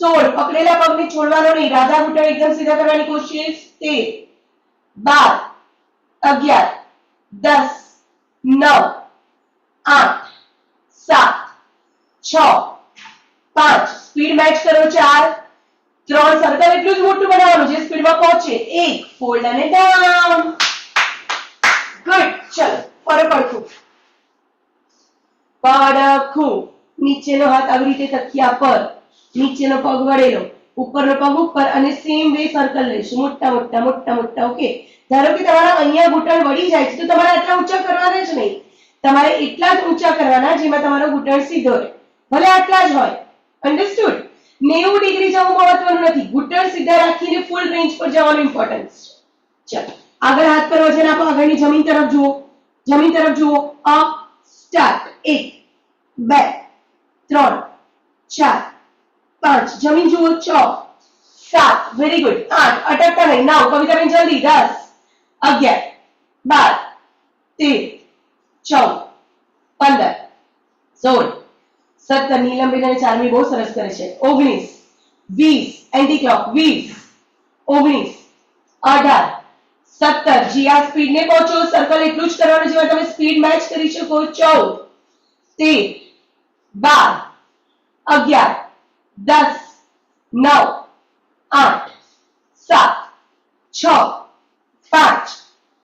16 પકડેલા પગને છોડવાનો નહીં, રાધા ઘૂંટણ એકદમ સીધા કરવાની કોશિશ, 13 12 11 10 9 8 7 6 5 સ્પીડ મેચ કરો, 4 3 સર્કલ એટલું જ મોટું બનાવવાનું જે સ્પીડમાં પહોંચે, 1 ફોલ્ડ અને ડાઉન, ગુડ. ચલો પડખું પડખું, નીચેનો હાથ આવી રીતે તકિયા પર, નીચેનો પગ વળેલો, ઉપરનો પગ ઉપર અને સેમ વે સર્કલ લઈશું, મોટા મોટા મોટા મોટા. ઓકે, ધારો કે તમારા અહીંયા ઘૂંટણ વળી જાય છે તો તમારે આટલા ઊંચા કરવાના જ નહીં, તમારે એટલા જ ઊંચા કરવાના જેમાં તમારો ઘૂંટણ સીધો રહે, ભલે આટલા જ હોય. અન્ડરસ્ટુડ? 90 ડિગ્રી જવું મહત્વનું નથી, ઘૂંટણ સીધા રાખીને ફૂલ રેન્જ પર જવાનું ઇમ્પોર્ટન્સ છે. ચલો આગળ હાથ પર વજન આપો, આગળની જમીન તરફ જુઓ, જમીન તરફ જુઓ. અપ સ્ટાર્ટ, 1 2 3 4 5 જમીન જુઓ, 6 7 વેરી ગુડ, 8 અટકતા નહીં, 9 કવિતાબેન જલ્દી, 10 11 12 13 14 15 16 17 નીલમબેન અને ચારમી બહુ સરસ કરે છે, 19 20 એન્ટી ક્લોક, 20 19 18 17 જી આ સ્પીડ ને પહોંચો, સર્કલ એટલું જ કરવાનું જેમાં તમે સ્પીડ મેચ કરી શકો, 14 13 12 11 10 9 8 7 6 5